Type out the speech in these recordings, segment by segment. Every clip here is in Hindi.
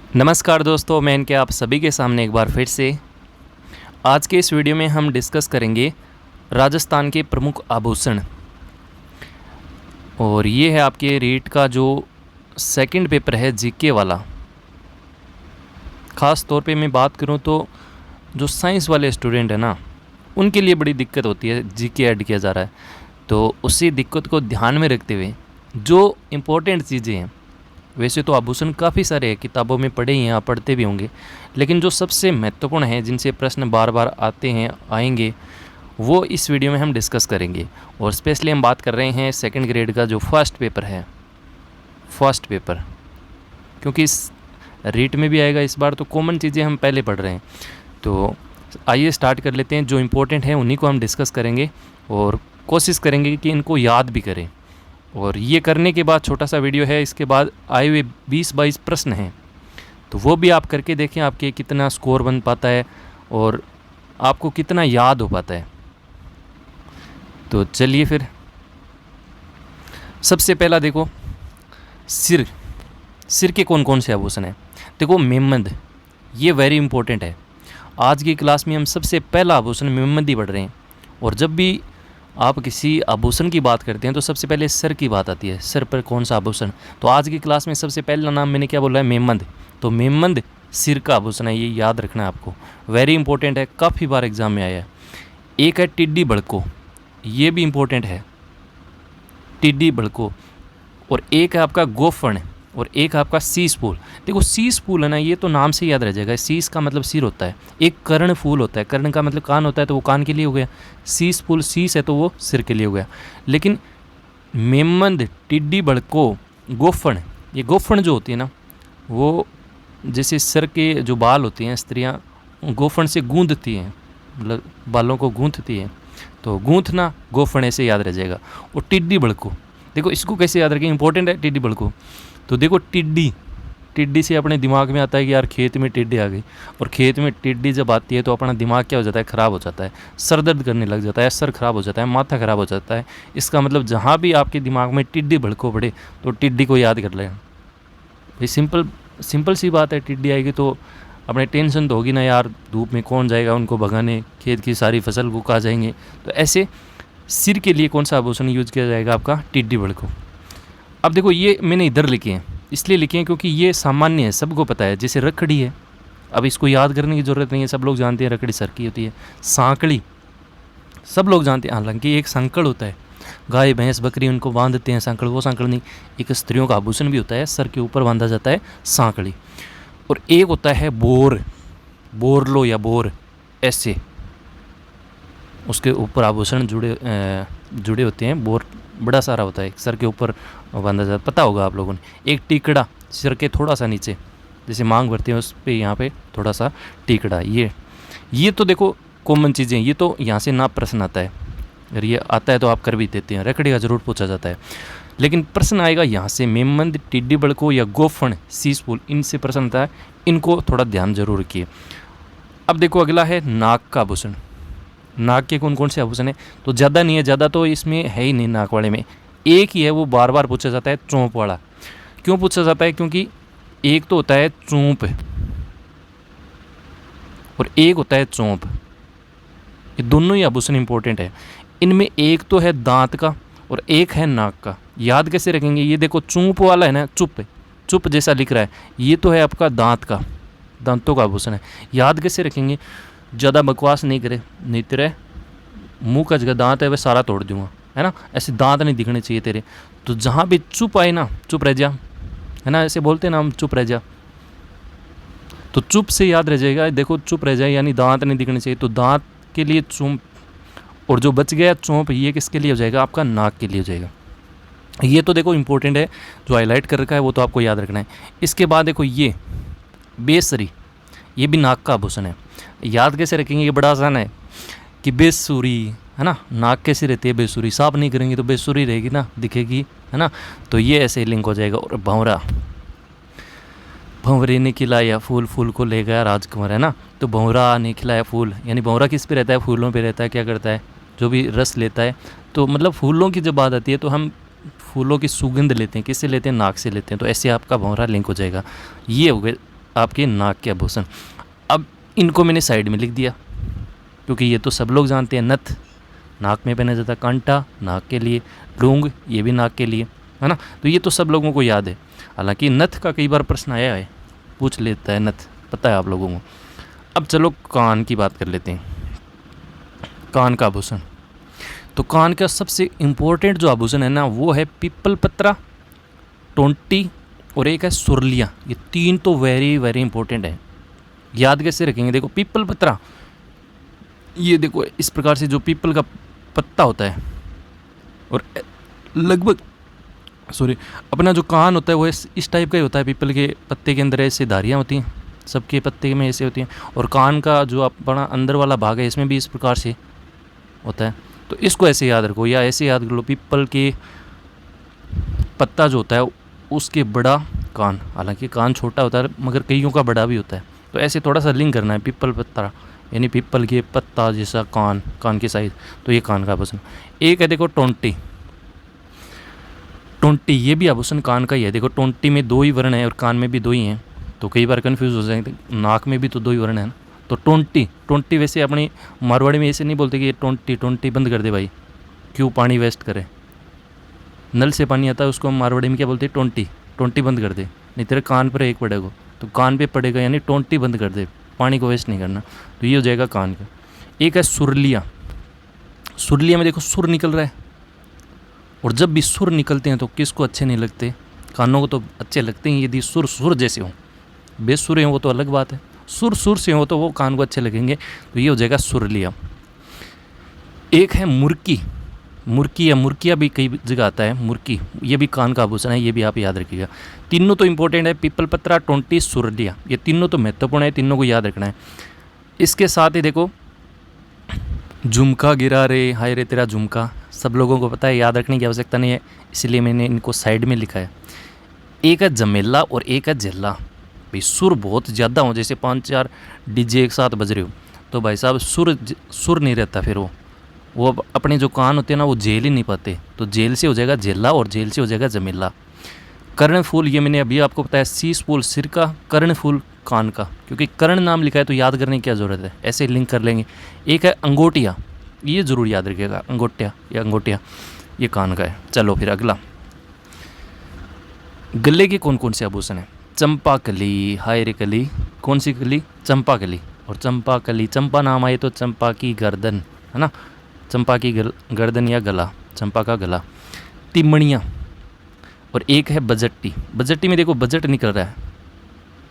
नमस्कार दोस्तों, मैं इनके आप सभी के सामने एक बार फिर से आज के इस वीडियो में हम डिस्कस करेंगे राजस्थान के प्रमुख आभूषण। और ये है आपके रीट का जो सेकंड पेपर है जीके वाला। ख़ास तौर पे मैं बात करूँ तो जो साइंस वाले स्टूडेंट है ना, उनके लिए बड़ी दिक्कत होती है। जीके ऐड किया जा रहा है तो उसी दिक्कत को ध्यान में रखते हुए जो इम्पोर्टेंट चीज़ें हैं, वैसे तो आभूषण काफ़ी सारे हैं, किताबों में पढ़े ही हैं, आप पढ़ते भी होंगे, लेकिन जो सबसे महत्वपूर्ण है, जिनसे प्रश्न बार बार आते हैं आएंगे, वो इस वीडियो में हम डिस्कस करेंगे। और स्पेशली हम बात कर रहे हैं सेकंड ग्रेड का जो फर्स्ट पेपर है, फर्स्ट पेपर, क्योंकि इस रीट में भी आएगा इस बार, तो कॉमन चीज़ें हम पहले पढ़ रहे हैं। तो आइए स्टार्ट कर लेते हैं। जो इम्पोर्टेंट है उन्हीं को हम डिस्कस करेंगे और कोशिश करेंगे कि इनको याद भी करें। और ये करने के बाद छोटा सा वीडियो है, इसके बाद आए हुए 20-22 प्रश्न हैं, तो वो भी आप करके देखें आपके कितना स्कोर बन पाता है और आपको कितना याद हो पाता है। तो चलिए फिर, सबसे पहला देखो, सिर। सिर के कौन कौन से आभूषण हैं? देखो, मेमंद, ये वेरी इंपॉर्टेंट है। आज की क्लास में हम सबसे पहला आभूषण मेमंद ही पढ़ रहे हैं। और जब भी आप किसी आभूषण की बात करते हैं तो सबसे पहले सर की बात आती है, सर पर कौन सा आभूषण। तो आज की क्लास में सबसे पहला नाम मैंने क्या बोला है? मेमंद। तो मेमंद सिर का आभूषण है, ये याद रखना है आपको, वेरी इंपॉर्टेंट है, काफ़ी बार एग्जाम में आया है। एक है टिड्डी बड़को, ये भी इंपॉर्टेंट है, टिड्डी बड़को। और एक है आपका गोफण, और एक है आपका शीश फूल। देखो, शीश फूल है ना, ये तो नाम से याद रह जाएगा। शीश का मतलब सिर होता है, एक कर्ण फूल होता है, कर्ण का मतलब कान होता है, तो वो कान के लिए हो गया। शीश फूल, शीश है तो वो सिर के लिए हो गया। लेकिन मेमंद, टिड्डी बड़को, गोफण, ये गोफण जो होती है ना, वो जैसे सर के जो बाल होते हैं, स्त्रियाँ गोफण से गूंथती हैं, मतलब बालों को गूंथती हैं, तो गूंथना गोफण ऐसे याद रह जाएगा। और टिड्डी बड़को, देखो इसको कैसे याद रखें, इंपॉर्टेंट है टिड्डी बड़को। तो देखो, टिड्डी, टिड्डी से अपने दिमाग में आता है कि यार खेत में टिड्डी आ गई। और खेत में टिड्डी जब आती है तो अपना दिमाग क्या हो जाता है? ख़राब हो जाता है, सर दर्द करने लग जाता है, सर खराब हो जाता है, माथा ख़राब हो जाता है। इसका मतलब जहाँ भी आपके दिमाग में टिड्डी भड़को पड़े तो टिड्डी को याद कर लें। भाई सिंपल सी बात है, टिड्डी आएगी तो अपने टेंशन तो होगी ना यार, धूप में कौन जाएगा उनको भगाने, खेत की सारी फसल वो खा जाएंगे। तो ऐसे सिर के लिए कौन सा आभूषण यूज किया जाएगा? आपका टिड्डी बड़को। अब देखो, ये मैंने इधर लिखे हैं, इसलिए लिखे हैं क्योंकि ये सामान्य है, सबको पता है। जैसे रखड़ी है, अब इसको याद करने की ज़रूरत नहीं है, सब लोग जानते हैं रखड़ी सर की होती है। सांकड़ी, सब लोग जानते हैं, हालांकि एक संकड़ होता है, गाय भैंस बकरी उनको बांधते हैं सांकड़, वो सांकड़ नहीं, एक स्त्रियों का आभूषण भी होता है, सर के ऊपर बांधा जाता है सांकड़ी। और एक होता है बोर, बोरलो या बोर, ऐसे उसके ऊपर आभूषण जुड़े होते हैं। बोर बड़ा सारा होता है, सर के ऊपर बांधा जाता है, पता होगा आप लोगों ने। एक टिकड़ा, सिर के थोड़ा सा नीचे, जैसे मांग भरते हैं उस पे, यहाँ पे थोड़ा सा टिकड़ा। ये तो देखो कॉमन चीज़ें, ये तो यहाँ से ना प्रश्न आता है, अगर ये आता है तो आप कर भी देते हैं। रखड़ी का जरूर पूछा जाता है, लेकिन प्रश्न आएगा यहाँ से, मेमंद, टिड्डी बड़को या गोफण, शीश फूल, इनसे प्रश्न आता है, इनको थोड़ा ध्यान जरूर रखिए। अब देखो, अगला है नाक का आभूषण। नाक के कौन कौन से आभूषण है? तो ज़्यादा नहीं है, ज़्यादा तो इसमें है ही नहीं नाक वाले में, एक ही है, वो बार बार पूछा जाता है, चोंप वाला। क्यों पूछा जाता है? क्योंकि एक तो होता है चोंप और एक होता है चोंप, ये दोनों ही आभूषण इंपॉर्टेंट है। इनमें एक तो है दांत का और एक है नाक का। याद कैसे रखेंगे? ये देखो, चोंप वाला है ना, चुप जैसा लिख रहा है, ये तो है आपका दांत का, दांतों का आभूषण है। याद कैसे रखेंगे? ज़्यादा बकवास नहीं करे, नहीं तेरे मुंह का जगह दांत है वह सारा तोड़ दूंगा, है ना, ऐसे दांत नहीं दिखने चाहिए तेरे। तो जहाँ भी चुप आए ना, चुप रह जा, है ना, ऐसे बोलते हैं ना हम, चुप रह जा, तो चुप से याद रह जाएगा। देखो, चुप रह जाए यानी दांत नहीं दिखने चाहिए, तो दांत के लिए चुप, और जो बच गया चोंप, ये किसके लिए हो जाएगा? आपका नाक के लिए हो जाएगा। ये तो देखो इंपॉर्टेंट है, जो हाईलाइट कर रखा है वो तो आपको याद रखना है। इसके बाद देखो, ये बेसरी, ये भी नाक का आभूषण है। याद कैसे रखेंगे? ये बड़ा आसान है कि बेसुरी, है ना, नाक कैसे रहती है? बेसुरी, साफ नहीं करेंगे तो बेसुरी रहेगी ना, दिखेगी, है ना, तो ये ऐसे लिंक हो जाएगा। और भंवरा, भंवरे ने खिलाया फूल, फूल को ले गया राजकुमार, है ना, तो भंवरा ने खिलाया फूल, यानी भंवरा किस पे रहता है? फूलों पे रहता है। क्या करता है? जो भी रस लेता है, तो मतलब फूलों की जब बात आती है तो हम फूलों की सुगंध लेते हैं, किससे लेते हैं? नाक से लेते हैं। तो ऐसे आपका भंवरा लिंक हो जाएगा। ये हो गए आपके नाक के आभूषण। अब इनको मैंने साइड में लिख दिया क्योंकि ये तो सब लोग जानते हैं। नथ नाक में पहना जाता है, कांटा नाक के लिए, लूंग ये भी नाक के लिए, है ना। तो ये तो सब लोगों को याद है। हालांकि नथ का कई बार प्रश्न आया है, पूछ लेता है नथ, पता है आप लोगों को। अब चलो कान की बात कर लेते हैं। कान का आभूषण, तो कान का सबसे इम्पोर्टेंट जो आभूषण है ना वो है पीपल पत्रा, टोंटी और एक है सुरलिया। ये तीन तो वेरी वेरी इंपॉर्टेंट है। याद कैसे रखेंगे? देखो पीपल पत्रा, ये देखो इस प्रकार से जो पीपल का पत्ता होता है और लगभग अपना जो कान होता है वो इस टाइप का ही होता है। पीपल के पत्ते के अंदर ऐसे धारियाँ होती हैं, सबके पत्ते में ऐसे होती हैं। और कान का जो अपना अंदर वाला भाग है इसमें भी इस प्रकार से होता है। तो इसको ऐसे याद रखो या ऐसे याद कर लो, पीपल के पत्ता जो होता है उसके बड़ा कान। हालांकि कान छोटा होता है मगर कईयों का बड़ा भी होता है। तो ऐसे थोड़ा सा लिंक करना है, पीपल पत्ता यानी पीपल के पत्ता जैसा कान, कान की साइज। तो ये कान का आभूषण। एक है देखो टोंटी, टोंटी ये भी आभूषण कान का ही है। देखो टोंटी में दो ही वर्ण है और कान में भी दो ही हैं, तो कई बार कन्फ्यूज हो जाएंगे। नाक में भी तो दो ही वर्ण है ना। तो टोंटी, टोंटी वैसे अपनी मारवाड़ी में ऐसे नहीं बोलते कि ये टोंटी, टोंटी बंद कर दे भाई, क्यों पानी वेस्ट करे। नल से पानी आता है उसको हम मारवाड़ी में क्या बोलते हैं? टोंटी, टोंटी बंद कर दे, नहीं तेरे कान पर एक पड़ेगा। तो कान पे पड़ेगा यानी टोंटी बंद कर दे, पानी को वेस्ट नहीं करना। तो ये हो जाएगा कान का। एक है सुरलिया, सुरलिया में देखो सुर निकल रहा है, और जब भी सुर निकलते हैं तो किसको अच्छे नहीं लगते? कानों को तो अच्छे लगते हैं यदि सुर सुर जैसे हों। बेसुर हो वो तो अलग बात है, सुर सुर से हो तो वो कान को अच्छे लगेंगे। तो ये हो जाएगा सुरलिया। एक है मुर्की, मुर्की या मुर्किया भी कई जगह आता है, मुर्की ये भी कान का आभूषण है, ये भी आप याद रखिएगा। तीनों तो इंपॉर्टेंट है, पीपल पत्रा, टोंटी, सुरलिया, ये तीनों तो महत्वपूर्ण है, तीनों को याद रखना है। इसके साथ ही देखो झुमका गिरा रे हाय रे तेरा झुमका, सब लोगों को पता है, याद रखने की आवश्यकता नहीं है, इसलिए मैंने इनको साइड में लिखा है। एक है जमेला और एक है झेला। भाई सुर बहुत ज़्यादा हो, जैसे 5-4 डीजे एक साथ बज रहे हो तो भाई साहब सुर नहीं रहता, फिर वो अपने जो कान होते हैं ना वो झेल ही नहीं पाते। तो जेल से हो जाएगा झेला और जेल से हो जाएगा जमेला। कर्णफूल, ये मैंने अभी आपको बताया, शीश फूल सिर का, कर्णफूल कान का, क्योंकि कर्ण नाम लिखा है तो याद करने की क्या ज़रूरत है, ऐसे लिंक कर लेंगे। एक है अंगोटिया, ये ज़रूर याद रखिएगा, अंगोटिया या अंगोटिया, ये कान का है। चलो फिर अगला, गले के कौन कौन से आभूषण हैं? चंपा कली, हाय रे कली, कौन सी कली? चंपा कली। और चंपा कली, चंपा नाम आए तो चंपा की गर्दन, है ना, चंपा की गर्दन या गला, चंपा का गला। तिमणियाँ, और एक है बजट्टी। बजट्टी में देखो बजट निकल रहा है,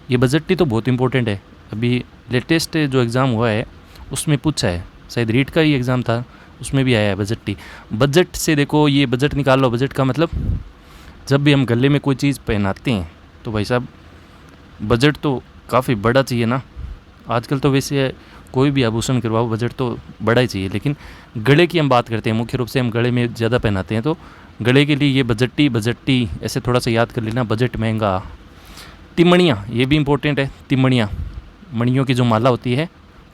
ये बजट्टी तो बहुत इंपॉर्टेंट है। अभी लेटेस्ट जो एग्ज़ाम हुआ है उसमें पूछा है, शायद रीट का ही एग्ज़ाम था, उसमें भी आया है बजट्टी। बजट से देखो ये बजट निकाल लो। बजट का मतलब जब भी हम गले में कोई चीज़ पहनाते हैं तो भाई साहब बजट तो काफ़ी बड़ा चाहिए ना। आजकल तो वैसे कोई भी आभूषण करवाओ बजट तो बड़ा ही चाहिए, लेकिन गले की हम बात करते हैं, मुख्य रूप से हम गले में ज़्यादा पहनाते हैं, तो गले के लिए ये बजट्टी, बजट्टी ऐसे थोड़ा सा याद कर लेना, बजट महंगा। तिमणियाँ, ये भी इंपॉर्टेंट है। तिमणियाँ, मणियों की जो माला होती है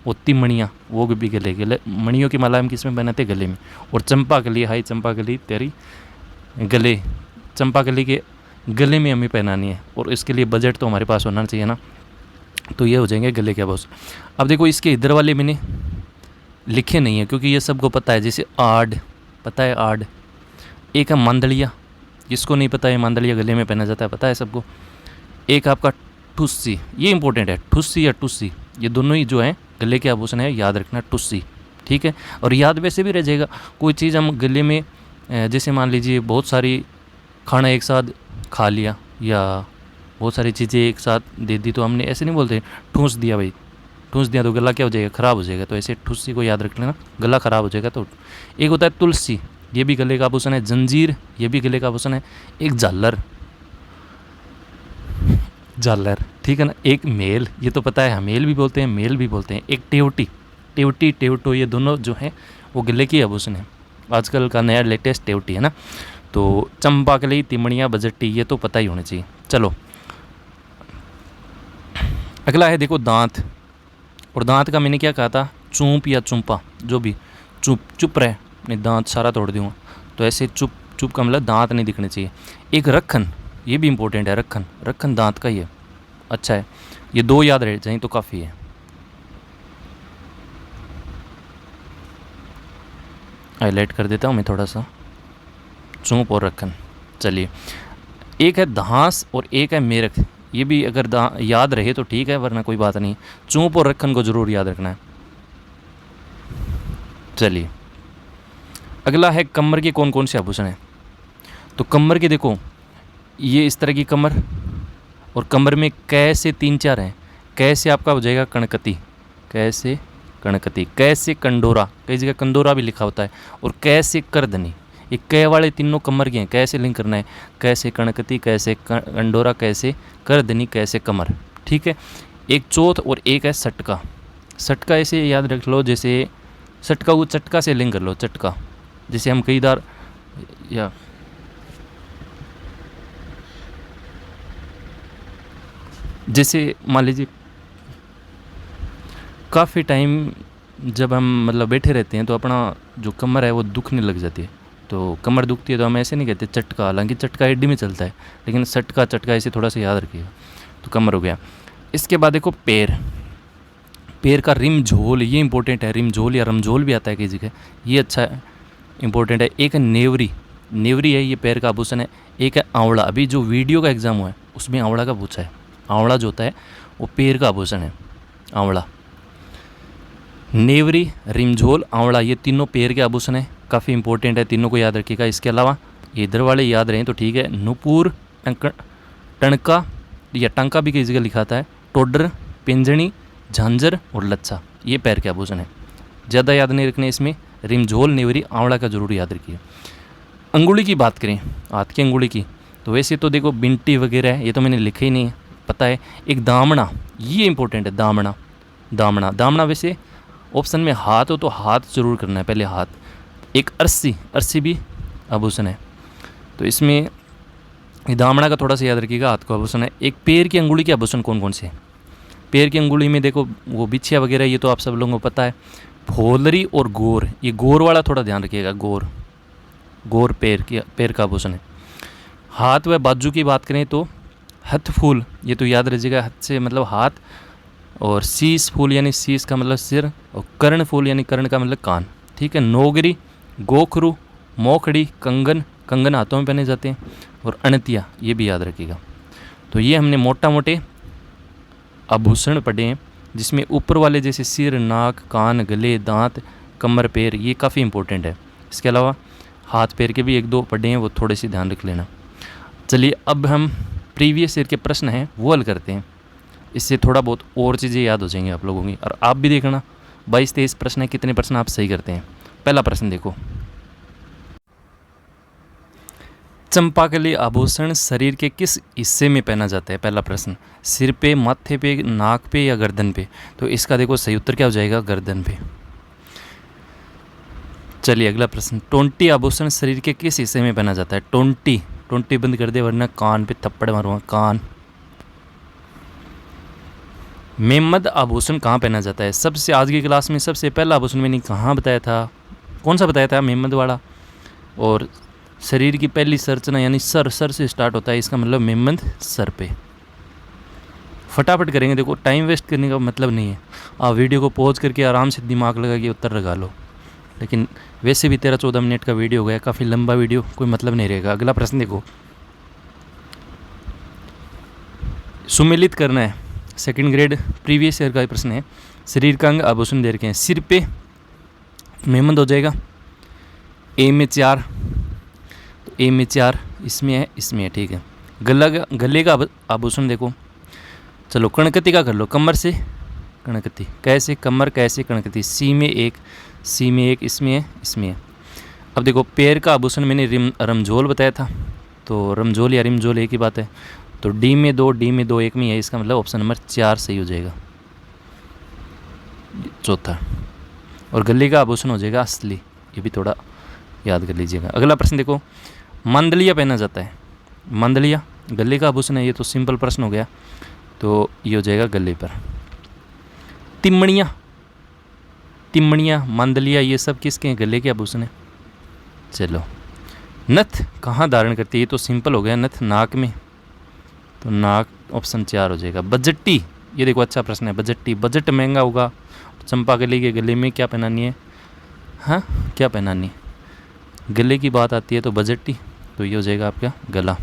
वो तिमणियाँ, वो भी गले मणियों की माला हम किस में पहनाते हैं? गले में। और चंपा कली, हाई चंपा कली तेरी गले, चंपा कली के गले में हमें पहनानी है, और इसके लिए बजट तो हमारे पास होना चाहिए ना। तो ये हो जाएंगे गले के आभूषण। अब देखो इसके इधर वाले मैंने लिखे नहीं है क्योंकि ये सबको पता है, जैसे आड़, पता है आड़। एक है मांदड़िया, जिसको नहीं पता है मांदड़िया गले में पहना जाता है, पता है सबको। एक आपका ठुस्सी, ये इंपॉर्टेंट है, ठुस्सी या टुस्सी, ये दोनों ही जो है गले के आभूषण है, याद रखना टुस्सी, ठीक है। और याद वैसे भी रह जाएगा, कोई चीज़ हम गले में, जैसे मान लीजिए बहुत सारी खाना एक साथ खा लिया या बहुत सारी चीज़ें एक साथ दे दी, तो हमने ऐसे नहीं बोलते ठूंस दिया भाई, ठूंस दिया तो गला क्या हो जाएगा? ख़राब हो जाएगा। तो ऐसे ठुस्सी को याद रख लेना, गला ख़राब हो जाएगा। तो एक होता है तुलसी, ये भी गले का आभूषण है। जंजीर, ये भी गले का आभूषण है। एक झालर, झालर, ठीक है ना। एक मेल, ये तो पता है, मेल भी बोलते हैं, मेल भी बोलते हैं। एक टेवटी, टेवटी, टेवटो, ये दोनों जो है वो गले की आभूषण है। आजकल का नया लेटेस्ट टेवटी है ना। तो चंपा कली, तिमणिया, बजट्टी, ये तो पता ही होना चाहिए। चलो अगला है देखो दांत। और दांत का मैंने क्या कहा था? चूंप या चुंपा, जो भी, चुप चुप रहे, नहीं दांत सारा तोड़ दूँगा। तो ऐसे चुप चुप का मतलब दांत नहीं दिखने चाहिए। एक रखन, ये भी इंपॉर्टेंट है, रखन, रखन दांत का ही है, अच्छा है, ये 2 याद रह जाएं तो काफ़ी है। हाईलाइट कर देता हूँ मैं थोड़ा सा, चूंप और रखन। चलिए, एक है धांस और एक है मेरठ, ये भी अगर याद रहे तो ठीक है, वरना कोई बात नहीं। चूंप और रखन को ज़रूर याद रखना है। चलिए, अगला है कमर के कौन कौन से आभूषण हैं। तो कमर के देखो, ये इस तरह की कमर, और कमर में कैसे 3-4 हैं। कैसे आपका हो जाएगा कणकती, कैसे कणकती, कैसे कंडोरा, कई जगह कंदोरा भी लिखा होता है, और कैसे करधनी। ये कै वाले तीनों कमर के हैं, कैसे लिंक करना है, कैसे कणकती, कैसे कंडोरा, कैसे करधनी, कैसे कमर। ठीक है, एक चौथ और एक है सटका। सटका ऐसे याद रख लो, जैसे सटका वो चटका से लिंक कर लो, चटका। जैसे हम कई बार या जैसे मान लीजिए काफ़ी टाइम जब हम मतलब बैठे रहते हैं तो अपना जो कमर है वो दुखने लग जाती है। तो कमर दुखती है तो हम ऐसे नहीं कहते चटका, हालांकि चटका एडी में चलता है, लेकिन सटका चटका ऐसे थोड़ा सा याद रखिएगा। तो कमर हो गया। इसके बाद देखो पैर, पैर का रिम झोल, ये इंपॉर्टेंट है। रिम झोल या रमझोल भी आता है किसी का, ये अच्छा इंपॉर्टेंट है। एक है नेवरी, नेवरी है, ये पैर का आभूषण है। एक है आंवला, अभी जो वीडियो का एग्ज़ाम हुआ है उसमें आंवला का पूछा है। आंवला जो होता है वो पैर का आभूषण है, आंवला। नेवरी, रिमझोल, आंवला, ये तीनों पैर के आभूषण है, काफ़ी इंपॉर्टेंट है, तीनों को याद रखिएगा। इसके अलावा इधर वाले याद रहें तो ठीक है। नुपुर, टणका या टंका भी कई जगह लिखाता है, टोडर, पिंजनी, झांझर और लच्छा, ये पैर के आभूषण है। ज़्यादा याद नहीं रखने इसमें। रिमझोल, नेवरी, आंवला का जरूर याद रखिए। अंगुली की बात करें, हाथ की अंगुली की, तो वैसे तो देखो बिंटी वगैरह है, ये तो मैंने लिखा ही नहीं है, पता है। एक दामना, ये इंपॉर्टेंट है, दामना। दामना, दामना वैसे ऑप्शन में हाथ हो तो हाथ जरूर करना है, पहले हाथ। एक अरसी, अरसी भी आभूषण है। तो इसमें दामना का थोड़ा सा याद रखिएगा, हाथ का आभूषण है। एक पैर की अंगुली के आभूषण कौन कौन से हैं। पैर की अंगुली में देखो वो बिछिया वगैरह, ये तो आप सब लोगों को पता है। फोलरी और गोर, ये गोर वाला थोड़ा ध्यान रखिएगा, गोर, गोर पैर का आभूषण है। हाथ व बाजू की बात करें तो हथ फूल, ये तो याद रखिएगा, हथ से मतलब हाथ, और शीश फूल यानी शीश का मतलब सिर, और कर्ण फूल यानी कर्ण का मतलब कान। ठीक है। नौगरी, गोखरू, मोखड़ी, कंगन, कंगन हाथों में पहने जाते हैं, और अणतिया, ये भी याद रखिएगा। तो ये हमने मोटा मोटे आभूषण पढ़े हैं, जिसमें ऊपर वाले जैसे सिर, नाक, कान, गले, दांत, कमर, पैर, ये काफ़ी इंपॉर्टेंट है। इसके अलावा हाथ पैर के भी 1-2 पढ़े हैं, वो थोड़े से ध्यान रख लेना। चलिए, अब हम प्रीवियस ईयर के प्रश्न हैं वो हल करते हैं, इससे थोड़ा बहुत और चीज़ें याद हो जाएंगी आप लोगों की। और आप भी देखना 22-23 प्रश्न है, कितने प्रश्न आप सही करते हैं। पहला प्रश्न देखो, चंपाकली आभूषण शरीर के किस हिस्से में पहना जाता है। पहला प्रश्न, सिर पे, माथे पे, नाक पे या गर्दन पे। तो इसका देखो सही उत्तर क्या हो जाएगा, गर्दन पे। चलिए अगला प्रश्न, टोंटी आभूषण शरीर के किस हिस्से में पहना जाता है। टोंटी, टोंटी बंद कर दे वरना कान पे थप्पड़ मारूंगा, कान। मेमद आभूषण कहाँ पहना जाता है। सबसे आज की क्लास में सबसे पहला आभूषण मैंने कहाँ बताया था, कौन सा बताया था, मेमद वाला। और शरीर की पहली संरचना यानी सर, सर से स्टार्ट होता है, इसका मतलब मेमद सर पे। फटाफट करेंगे, देखो टाइम वेस्ट करने का मतलब नहीं है। आप वीडियो को पॉज करके आराम से दिमाग लगा के उत्तर लगा लो, लेकिन वैसे भी 13-14 मिनट का वीडियो हो गया, काफ़ी लंबा वीडियो, कोई मतलब नहीं रहेगा। अगला प्रश्न देखो, सुमेलित करना है, सेकंड ग्रेड प्रीवियस ईयर का प्रश्न है। शरीर का अंग आभूषण दे रखे हैं, सिर पे मेमद हो जाएगा, ए में 4, तो ए में 4 इसमें है, इसमें है, ठीक है। गले का आभूषण देखो, चलो कणकती का कर लो, कमर से कणकती, कैसे कमर, कैसे कणकती, सी में 1, सी में 1, इसमें है, इसमें है। अब देखो पैर का आभूषण मैंने रमझोल बताया था, तो रमझोल या रिमझोल एक ही बात है। तो डी में 2, डी में 2, 1 में है, इसका मतलब ऑप्शन नंबर 4 सही हो जाएगा, चौथा। और गले का आभूषण हो जाएगा असली, ये भी थोड़ा याद कर लीजिएगा। अगला प्रश्न देखो, मंदलिया पहना जाता है, मंदलिया गले का आभूषण है, ये तो सिंपल प्रश्न हो गया, तो ये हो जाएगा गले पर। तिमणिया, तिमणिया, मंदलिया, ये सब किसके हैं, गले के आभूषण है। चलो, नथ कहाँ धारण करती है, ये तो सिंपल हो गया, नथ नाक में, तो नाक ऑप्शन 4 हो जाएगा। बजट्टी, ये देखो अच्छा प्रश्न है। बजट्टी, बजट महंगा होगा, चंपा गले के गले में क्या पहनानी है? हाँ, क्या पहनानी है? गले की बात आती है तो बजट्टी, तो ये हो जाएगा आपका गला।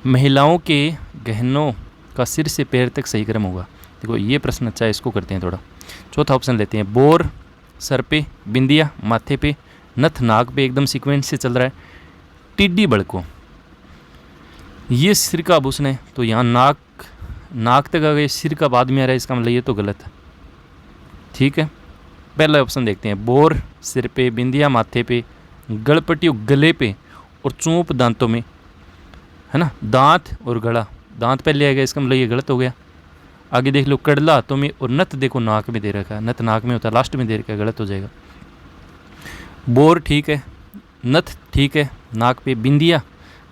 महिलाओं के गहनों का सिर से पैर तक सही क्रम होगा। देखो ये प्रश्न अच्छा है, इसको करते हैं थोड़ा। चौथा ऑप्शन लेते हैं। बोर सर पे, बिंदिया माथे पे, नथ नाक पे, एकदम सीक्वेंस से चल रहा है। टिड्डी बड़को, ये सिर का आभूषण है, तो यहाँ नाक तक अगर सिर का बाद में आ रहा है, इसका मतलब ये तो गलत है। ठीक है, पहला ऑप्शन देखते हैं। बोर सिर पे, बिंदिया माथे पे, गलपट्टी गले पे, और चोंप दांतों में, है ना। दांत और गला, दांत पहले आएगा, इसका मतलब ये गलत हो गया। आगे देख लो, कड़ला हाथों में, और नथ देखो नाक में दे रखा है, नथ नाक में होता है, लास्ट में दे रखा है, गलत हो जाएगा। बोर ठीक है, नथ ठीक है, नाक पे, बिंदिया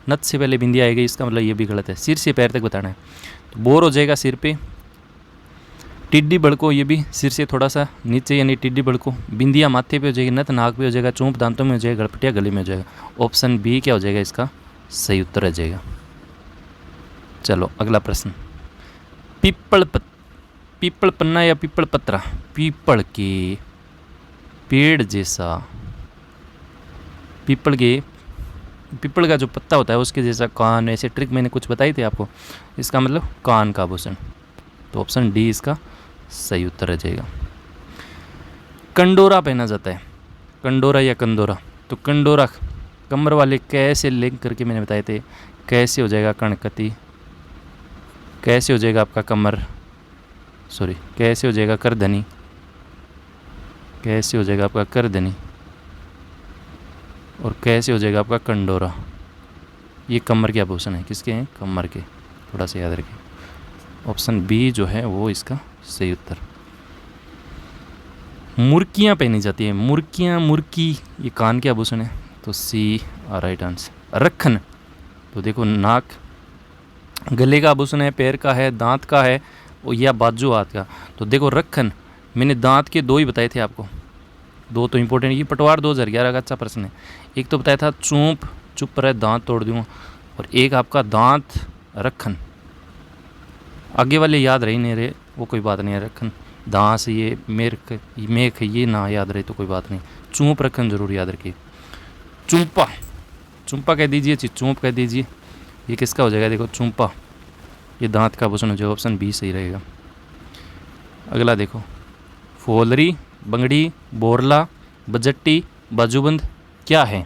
नथ से पहले बिंदिया आएगी, इसका मतलब ये भी गलत है। सिर से पैर तक बताना है, तो बोर हो जाएगा सिर पे। टिड्डी बड़को, ये भी सिर से थोड़ा सा नीचे, यानी टिड्डी बड़को। बिंदिया माथे पे हो जाएगी, नथ नाक पे हो जाएगा, चोंप दांतों में हो जाएगा, गड़पटिया गले में हो जाएगा। ऑप्शन बी क्या हो जाएगा, इसका सही उत्तर आ जाएगा। चलो अगला प्रश्न। पीपल पन्ना या पीपल पत्रा? पीपल के पेड़ जैसा, पीपल का जो पत्ता होता है उसके जैसा कान, ऐसे ट्रिक मैंने कुछ बताई थी आपको, इसका मतलब कान का आभूषण, तो ऑप्शन डी इसका सही उत्तर आ जाएगा। कंडोरा पहना जाता है, कंडोरा या कंदोरा? तो कंडोरा कमर वाले कैसे लिंक करके मैंने बताए थे, कैसे हो जाएगा कणकती, कैसे हो जाएगा आपका कैसे हो जाएगा करधनी, कैसे हो जाएगा आपका करधनी, और कैसे हो जाएगा आपका कंडोरा। ये कमर के आभूषण है, किसके हैं? कमर के, थोड़ा सा याद रखिए। ऑप्शन बी जो है वो इसका सही उत्तर। मुर्कियाँ पहनी जाती है, मुर्की ये कान के आभूषण है, तो सी राइट आंसर। रखन, तो देखो नाक गले का आभूषण है, पैर का है, दांत का है, और या बाजू हाथ का। तो देखो रखन, मैंने दांत के 2 ही बताए थे आपको, 2 तो इंपॉर्टेंट। ये पटवार 2011 का अच्छा प्रश्न है। एक तो बताया था चूप चुप रहे दांत तोड़ दूँगा, और एक आपका दांत रखन। आगे वाले याद रही नहीं रहे वो कोई बात नहीं है, रखन दांत ये मेख ये ना याद रहे तो कोई बात नहीं, चूप रखन जरूर याद रखिए। चुम्पा कह दीजिए, चूप कह दीजिए, ये किसका हो जाएगा? देखो चुम्पा, ये दांत का आभूषण हो जाएगा, ऑप्शन बी सही रहेगा। अगला देखो, फोलरी, बंगड़ी, बोरला, बजट्टी, बाजूबंद क्या है?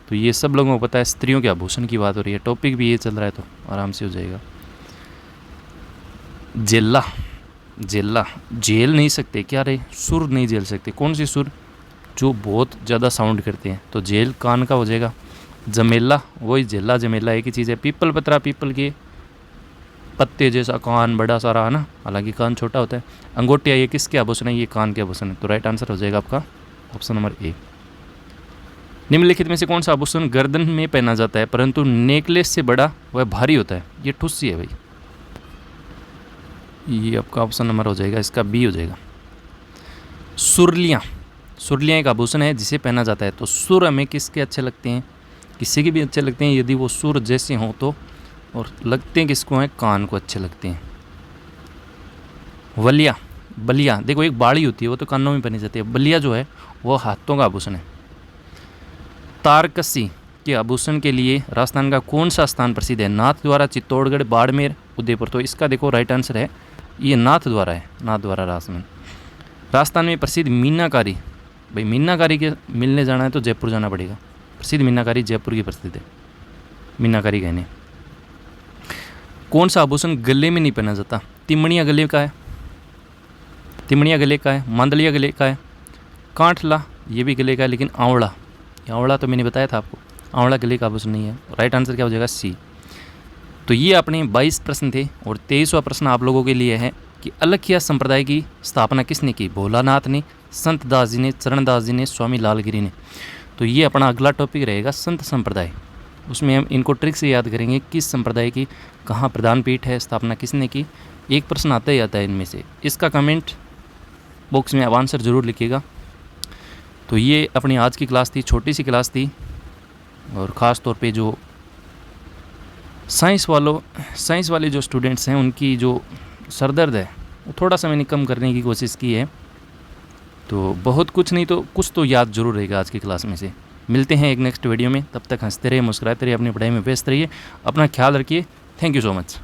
तो ये सब लोगों को पता है, स्त्रियों के आभूषण की बात हो रही है, टॉपिक भी ये चल रहा है, तो आराम से हो जाएगा। जेला, झेल नहीं सकते क्या रे? सुर नहीं झेल सकते, कौन सी सुर? जो बहुत ज़्यादा साउंड करते हैं, तो झेल कान का हो जाएगा। जमेला, वही झेला जमेला एक ही चीज़ है। पीपल पतरा, पीपल के पत्ते जैसा कान बड़ा सारा है ना, हालांकि कान छोटा होता है। अंगोटिया, ये किसके आभूषण है? ये कान के आभूषण है, तो राइट आंसर हो जाएगा आपका ऑप्शन नंबर ए। निम्नलिखित में से कौन सा आभूषण गर्दन में पहना जाता है परंतु नेकलेस से बड़ा वह भारी होता है? ये ठुस्सी है भाई, ये आपका ऑप्शन नंबर हो जाएगा, इसका बी हो जाएगा। सुरलियाँ एक आभूषण है जिसे पहना जाता है, तो सुर हमें किसके अच्छे लगते हैं? किसी के भी अच्छे लगते हैं यदि वो सुर जैसे हों तो, और लगते हैं किसको हैं? कान को अच्छे लगते हैं। बलिया, देखो एक बाड़ी होती है वो तो कानों में पहनी जाती है, बलिया जो है वो हाथों का आभूषण है। तारकसी के आभूषण के लिए राजस्थान का कौन सा स्थान प्रसिद्ध है? नाथद्वारा, चित्तौड़गढ़, बाड़मेर, उदयपुर। तो इसका देखो राइट आंसर है ये नाथद्वारा है, नाथद्वारा राजस्थान में प्रसिद्ध मीनाकारी। भाई मीनाकारी के मिलने जाना है तो जयपुर जाना पड़ेगा, प्रसिद्ध मीनाकारी जयपुर की प्रसिद्ध है, मीनाकारी गहने। कौन सा आभूषण गले में नहीं पहना जाता? तिमणिया गले का है, मांदलिया गले का है, कांठला ये भी गले का है, लेकिन आंवला तो मैंने बताया था आपको, आंवला गले का आभूषण नहीं है। राइट आंसर क्या हो जाएगा? सी। तो ये अपने 22 प्रश्न थे, और 23वां प्रश्न आप लोगों के लिए है कि अलखिया संप्रदाय की स्थापना किसने की? भोलानाथ ने, संत दास जी ने, चरणदास जी ने, स्वामी लालगिरी ने। तो ये अपना अगला टॉपिक रहेगा संत संप्रदाय, उसमें हम इनको ट्रिक से याद करेंगे, किस संप्रदाय की कहाँ प्रधान पीठ है, स्थापना किसने की। एक प्रश्न आता ही आता है इनमें से, इसका कमेंट बॉक्स में आप आंसर ज़रूर लिखिएगा। तो ये अपनी आज की क्लास थी, छोटी सी क्लास थी, और ख़ास तौर पे जो साइंस वाले जो स्टूडेंट्स हैं उनकी जो सर दर्द है वो थोड़ा सा मैंने कम करने की कोशिश की है। तो बहुत कुछ नहीं तो कुछ तो याद ज़रूर रहेगा आज की क्लास में से। मिलते हैं एक नेक्स्ट वीडियो में, तब तक हंसते रहिए, मुस्कुराते रहिए, अपनी पढ़ाई में व्यस्त रहिए, अपना ख्याल रखिए। Thank you so much.